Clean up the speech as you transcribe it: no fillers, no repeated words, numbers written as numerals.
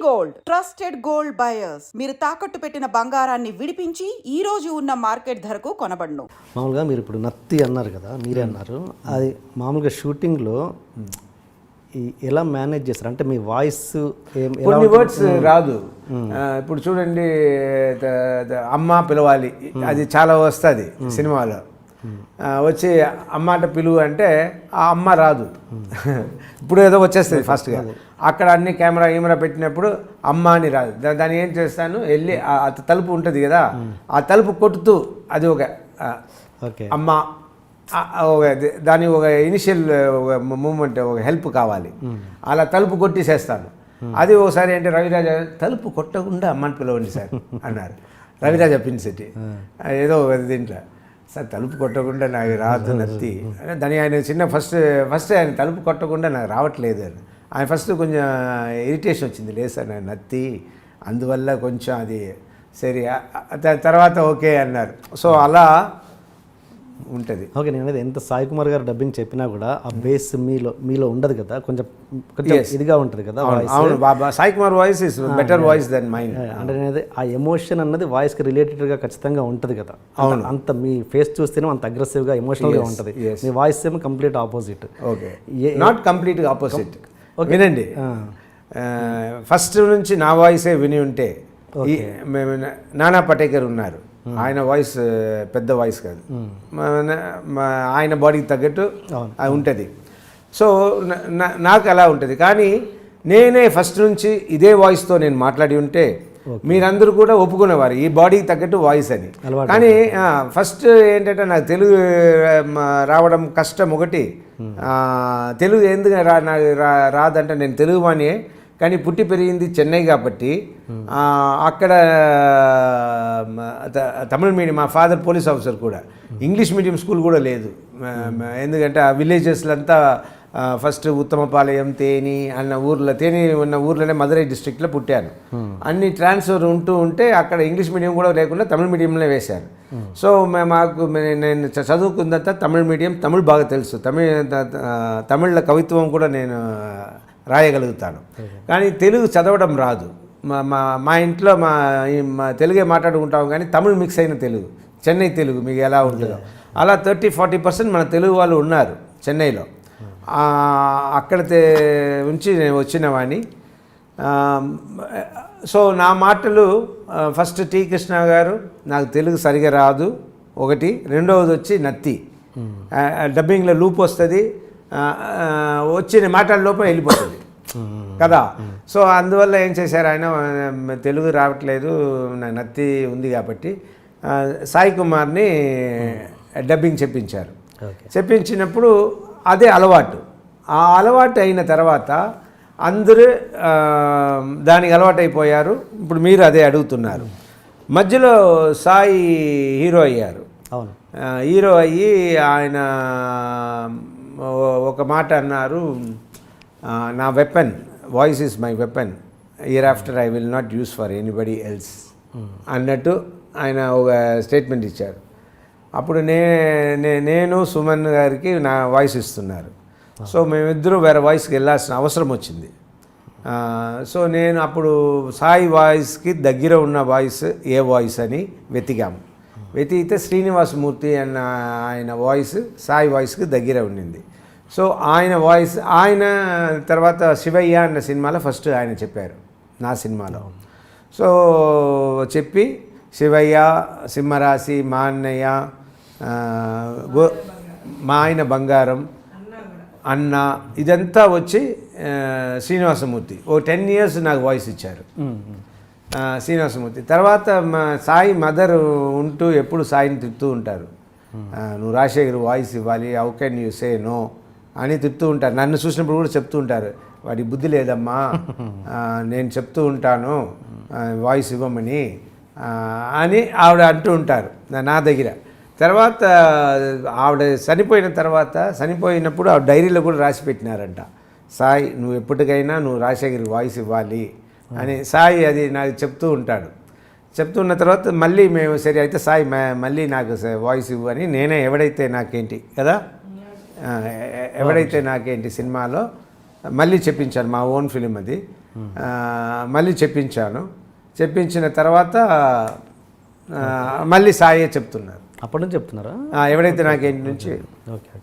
Gold trusted gold buyers. మీరు తాకట్టు పెట్టిన బంగారాన్ని విడిపించి ఈ రోజు ఉన్న మార్కెట్ ధరకు కొనబడును. మామూలుగా మీరు ఇప్పుడు నత్తి అన్నారు కదా, మీరే అన్నారు, అది మామూలుగా షూటింగ్లో ఎలా మేనేజ్ చేస్తారు? అంటే మీ వాయిస్ కొన్ని వర్డ్స్ రాదు. ఇప్పుడు చూడండి, అమ్మ పిలవాలి, అది చాలా వస్తుంది సినిమాలో. వచ్చి అమ్మాట పిలువు అంటే ఆ అమ్మ రాదు. ఇప్పుడు ఏదో వచ్చేస్తుంది ఫాస్ట్గా. అక్కడ అన్ని కెమెరా పెట్టినప్పుడు అమ్మ అని రాదు. దాన్ని ఏం చేస్తాను, వెళ్ళి తలుపు ఉంటుంది కదా, ఆ తలుపు కొట్టుతూ అది ఒక అమ్మ, దాని ఒక ఇనిషియల్ మూమెంట్, ఒక హెల్ప్ కావాలి. అలా తలుపు కొట్టేసేస్తాను. అది ఒకసారి అంటే రవిరాజ తలుపు కొట్టకుండా అమ్మని పిలవండి సార్ అన్నారు. రవిరాజ పిన్సిటీ ఏదో దీంట్లో, సార్ తలుపు కొట్టకుండా నాకు రాదు నత్తి దాని. ఆయన చిన్న ఫస్ట్ ఆయన తలుపు కొట్టకుండా నాకు రావట్లేదు అని ఆయన ఫస్ట్ కొంచెం ఇరిటేషన్ వచ్చింది. లేదు సార్ నాకు నత్తి, అందువల్ల కొంచెం అది సరే, తర్వాత ఓకే అన్నారు. సో అలా ఉంటుంది. ఓకే, నేను అనేది ఎంత సాయి కుమార్ గారు డబ్బింగ్ చెప్పినా కూడా ఆ బేస్ మీలో ఉండదు కదా, కొంచెం ఇదిగా ఉంటుంది కదా. అవును, Sai Kumar voice is better voice than mind. అంటే అనేది ఆ ఎమోషన్ అన్నది వాయిస్కి రిలేటెడ్గా ఖచ్చితంగా ఉంటుంది కదా. అవును, అంత మీ ఫేస్ చూస్తేనే అంత అగ్రెసివ్గా ఎమోషనల్గా ఉంటుంది. మీ వాయిస్ ఏమో కంప్లీట్ ఆపోజిట్. ఓకే, నాట్ కంప్లీట్గా ఆపోజిట్. వినండి, ఫస్ట్ నుంచి నా వాయిసే విని ఉంటే, మేము నానా పటేకర్ ఉన్నారు, ఆయన వాయిస్ పెద్ద వాయిస్ కాదు, ఆయన బాడీకి తగ్గట్టు ఉంటుంది. సో నాకు అలా ఉంటుంది. కానీ నేనే ఫస్ట్ నుంచి ఇదే వాయిస్తో నేను మాట్లాడి ఉంటే మీరందరూ కూడా ఒప్పుకునేవారు ఈ బాడీకి తగ్గట్టు వాయిస్ అని. కానీ ఫస్ట్ ఏంటంటే నాకు తెలుగు రావడం కష్టం ఒకటి. తెలుగు ఎందుకు రాదంటే నేను తెలుగు వాణియే, కానీ పుట్టి పెరిగింది చెన్నై కాబట్టి అక్కడ తమిళ మీడియం. మా ఫాదర్ పోలీస్ ఆఫీసర్ కూడా. ఇంగ్లీష్ మీడియం స్కూల్ కూడా లేదు. ఎందుకంటే ఆ విలేజెస్లో అంతా ఫస్ట్ ఉత్తమపాలయం, తేని అన్న ఊర్లో, తేని ఉన్న ఊర్లోనే మదురై డిస్ట్రిక్ట్లో పుట్టాను. అన్ని ట్రాన్స్ఫర్ ఉంటే అక్కడ ఇంగ్లీష్ మీడియం కూడా లేకుండా తమిళ మీడియంలో వేశారు. సో నేను చదువుకున్నంత తమిళ మీడియం, తమిళ్ బాగా తెలుసు. తమిళ కవిత్వం కూడా నేను రాయగలుగుతాను. కానీ తెలుగు చదవడం రాదు. మా ఇంట్లో మా తెలుగే మాట్లాడుకుంటాం, కానీ తమిళ్ మిక్స్ అయిన తెలుగు, చెన్నై తెలుగు మీకు ఎలా ఉంటుందో అలా 30-40% మన తెలుగు వాళ్ళు ఉన్నారు చెన్నైలో. అక్కడ ఉంచి నేను వచ్చిన వాడిని. సో నా మాటలు ఫస్ట్ టి కృష్ణ గారు, నాకు తెలుగు సరిగా రాదు ఒకటి. రెండవది వచ్చి నత్తి, డబ్బింగ్లో లూప్ వస్తుంది, వచ్చి మాట్లాడే లోపల వెళ్ళిపోతుంది కదా. సో అందువల్ల ఏం చేశారు ఆయన, తెలుగు రావట్లేదు, నాకు నత్తి ఉంది కాబట్టి సాయి కుమార్ని డబ్బింగ్ చెప్పించారు. చెప్పించినప్పుడు అదే అలవాటు. ఆ అలవాటు అయిన తర్వాత అందరూ దానికి అలవాటు అయిపోయారు. ఇప్పుడు మీరు అదే అడుగుతున్నారు. మధ్యలో సాయి హీరో అయ్యారు. అవును, హీరో అయ్యి ఆయన ఒక మాట అన్నారు, నా weapon, voice is my weapon, year after I will not use for anybody else అన్నట్టు ఆయన ఒక స్టేట్మెంట్ ఇచ్చారు. అప్పుడు నేను సుమన్ గారికి నా వాయిస్ ఇస్తున్నారు. సో మేమిద్దరూ వేరే వాయిస్కి వెళ్ళాల్సిన అవసరం వచ్చింది. సో నేను అప్పుడు సాయి వాయిస్కి దగ్గర ఉన్న వాయిస్ ఏ వాయిస్ అని వెతికాము. వెతికితే శ్రీనివాసమూర్తి అన్న ఆయన వాయిస్ సాయి వాయిస్కి దగ్గర ఉండింది. సో ఆయన వాయిస్, ఆయన తర్వాత శివయ్య అన్న సినిమాలో ఫస్ట్ ఆయన చెప్పారు నా సినిమాలో. సో చెప్పి శివయ్య, సింహరాశి, మా అన్నయ్య, మా ఆయన బంగారం, అన్న, ఇదంతా వచ్చి శ్రీనివాసమూర్తి ఓ 10 years నాకు వాయిస్ ఇచ్చారు శ్రీనివాసమూర్తి. తర్వాత మా సాయి మదర్ ఉంటూ ఎప్పుడు సాయిని తిడుతూ ఉంటారు, నువ్వు రాజశేఖర్ వాయిస్ ఇవ్వాలి, how can you say no అని తిడుతూ ఉంటారు. నన్ను చూసినప్పుడు కూడా చెప్తూ ఉంటారు, వాడి బుద్ధి లేదమ్మా, నేను చెప్తూ ఉంటాను వాయిస్ ఇవ్వమని అని ఆవిడ అంటూ ఉంటారు నా దగ్గర. తర్వాత ఆవిడ చనిపోయినప్పుడు ఆవిడ డైరీలో కూడా రాసి పెట్టినారంట, సాయి నువ్వు ఎప్పటికైనా నువ్వు రాజశేఖర్కి వాయిస్ ఇవ్వాలి అని. సాయి అది నాకు చెప్తూ ఉంటాడు. చెప్తున్న తర్వాత మళ్ళీ మేము సరే అయితే సాయి మళ్ళీ నాకు వాయిస్ ఇవ్వు అని, నేనే ఎవడైతే నాకేంటి కదా, ఎవడైతే నాకేంటి సినిమాలో మళ్ళీ చెప్పించాను, మా ఓన్ ఫిలిం అది. మళ్ళీ చెప్పించిన తర్వాత మళ్ళీ సాయే చెప్తున్నారు. అప్పటి నుంచి చెప్తున్నారా? ఎవడైతే నాకేంటి నుంచి ఓకే.